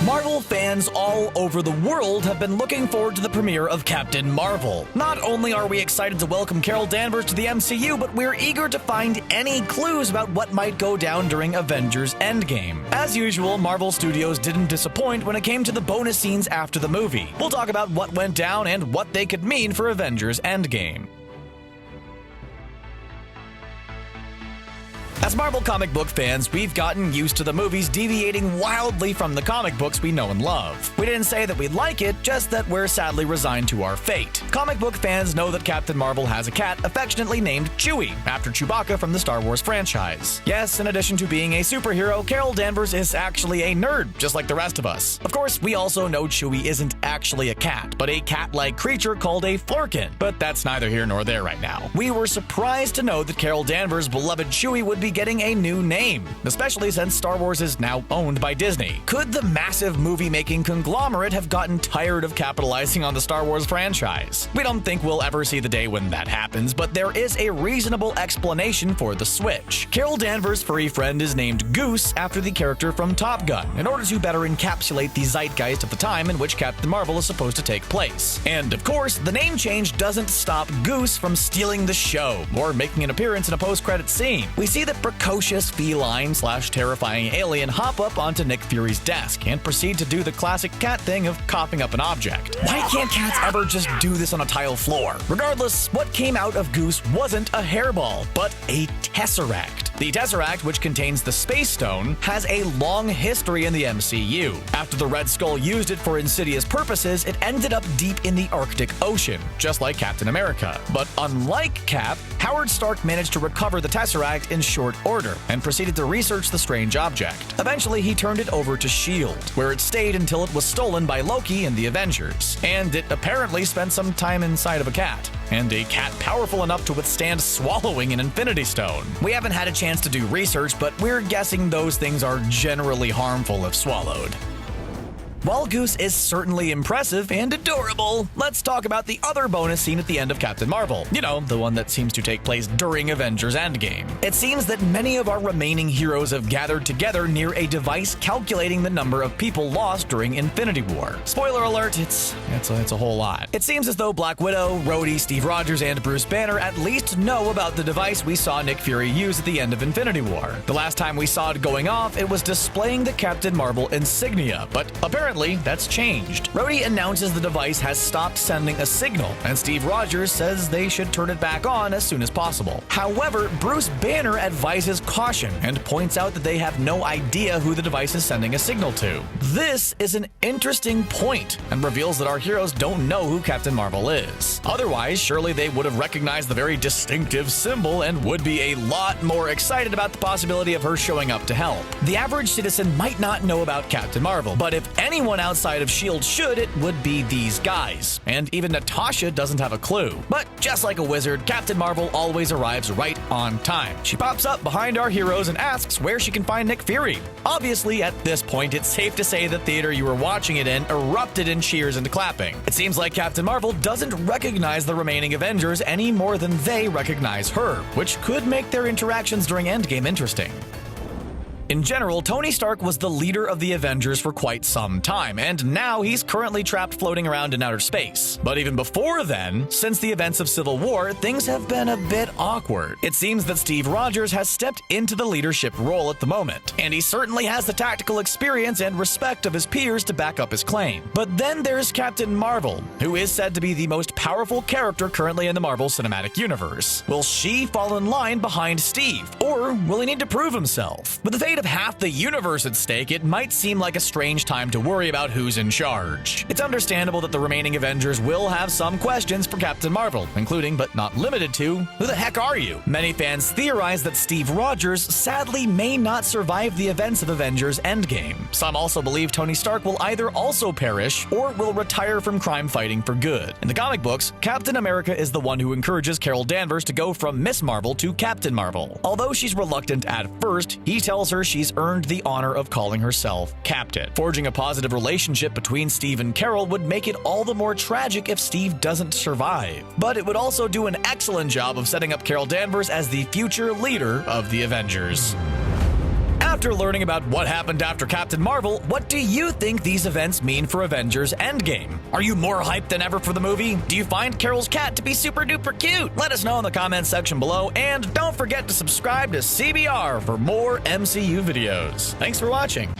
Marvel fans all over the world have been looking forward to the premiere of Captain Marvel. Not only are we excited to welcome Carol Danvers to the MCU, but we're eager to find any clues about what might go down during Avengers Endgame. As usual, Marvel Studios didn't disappoint when it came to the bonus scenes after the movie. We'll talk about what went down and what they could mean for Avengers Endgame. As Marvel comic book fans, we've gotten used to the movies deviating wildly from the comic books we know and love. We didn't say that we like it, just that we're sadly resigned to our fate. Comic book fans know that Captain Marvel has a cat affectionately named Chewie, after Chewbacca from the Star Wars franchise. Yes, in addition to being a superhero, Carol Danvers is actually a nerd, just like the rest of us. Of course, we also know Chewie isn't actually a cat, but a cat-like creature called a Flerken. But that's neither here nor there right now. We were surprised to know that Carol Danvers' beloved Chewie would be getting a new name, especially since Star Wars is now owned by Disney. Could the massive movie-making conglomerate have gotten tired of capitalizing on the Star Wars franchise? We don't think we'll ever see the day when that happens, but there is a reasonable explanation for the switch. Carol Danvers' furry friend is named Goose after the character from Top Gun, in order to better encapsulate the zeitgeist of the time in which Captain Marvel is supposed to take place. And of course, the name change doesn't stop Goose from stealing the show, or making an appearance in a post-credit scene. We see the precocious feline/terrifying alien hop up onto Nick Fury's desk and proceed to do the classic cat thing of coughing up an object. Why can't cats ever just do this on a tile floor? Regardless, what came out of Goose wasn't a hairball, but a Tesseract. The Tesseract, which contains the Space Stone, has a long history in the MCU. After the Red Skull used it for insidious purposes, it ended up deep in the Arctic Ocean, just like Captain America. But unlike Cap, Howard Stark managed to recover the Tesseract in short order and proceeded to research the strange object. Eventually, he turned it over to S.H.I.E.L.D., where it stayed until it was stolen by Loki and the Avengers. And it apparently spent some time inside of a cat. And a cat powerful enough to withstand swallowing an Infinity Stone. We haven't had a chance to do research, but we're guessing those things are generally harmful if swallowed. While Goose is certainly impressive and adorable, let's talk about the other bonus scene at the end of Captain Marvel. You know, the one that seems to take place during Avengers Endgame. It seems that many of our remaining heroes have gathered together near a device calculating the number of people lost during Infinity War. Spoiler alert, it's a whole lot. It seems as though Black Widow, Rhodey, Steve Rogers, and Bruce Banner at least know about the device we saw Nick Fury use at the end of Infinity War. The last time we saw it going off, it was displaying the Captain Marvel insignia, but apparently that's changed. Rhodey announces the device has stopped sending a signal, and Steve Rogers says they should turn it back on as soon as possible. However, Bruce Banner advises caution and points out that they have no idea who the device is sending a signal to. This is an interesting point and reveals that our heroes don't know who Captain Marvel is. Otherwise, surely they would have recognized the very distinctive symbol and would be a lot more excited about the possibility of her showing up to help. The average citizen might not know about Captain Marvel, but if anyone outside of S.H.I.E.L.D. should, it would be these guys. And even Natasha doesn't have a clue. But just like a wizard, Captain Marvel always arrives right on time. She pops up behind our heroes and asks where she can find Nick Fury. Obviously, at this point, it's safe to say the theater you were watching it in erupted in cheers and clapping. It seems like Captain Marvel doesn't recognize the remaining Avengers any more than they recognize her, which could make their interactions during Endgame interesting. In general, Tony Stark was the leader of the Avengers for quite some time, and now he's currently trapped floating around in outer space. But even before then, since the events of Civil War, things have been a bit awkward. It seems that Steve Rogers has stepped into the leadership role at the moment, and he certainly has the tactical experience and respect of his peers to back up his claim. But then there's Captain Marvel, who is said to be the most powerful character currently in the Marvel Cinematic Universe. Will she fall in line behind Steve, or will he need to prove himself? With the fate of half the universe at stake, it might seem like a strange time to worry about who's in charge. It's understandable that the remaining Avengers will have some questions for Captain Marvel, including, but not limited to, who the heck are you? Many fans theorize that Steve Rogers sadly may not survive the events of Avengers Endgame. Some also believe Tony Stark will either also perish or will retire from crime fighting for good. In the comic books, Captain America is the one who encourages Carol Danvers to go from Miss Marvel to Captain Marvel. Although she's reluctant at first, he tells her she's earned the honor of calling herself Captain. Forging a positive relationship between Steve and Carol would make it all the more tragic if Steve doesn't survive. But it would also do an excellent job of setting up Carol Danvers as the future leader of the Avengers. At After learning about what happened after Captain Marvel, what do you think these events mean for Avengers Endgame? Are you more hyped than ever for the movie? Do you find Carol's cat to be super duper cute? Let us know in the comments section below, and don't forget to subscribe to CBR for more MCU videos. Thanks for watching.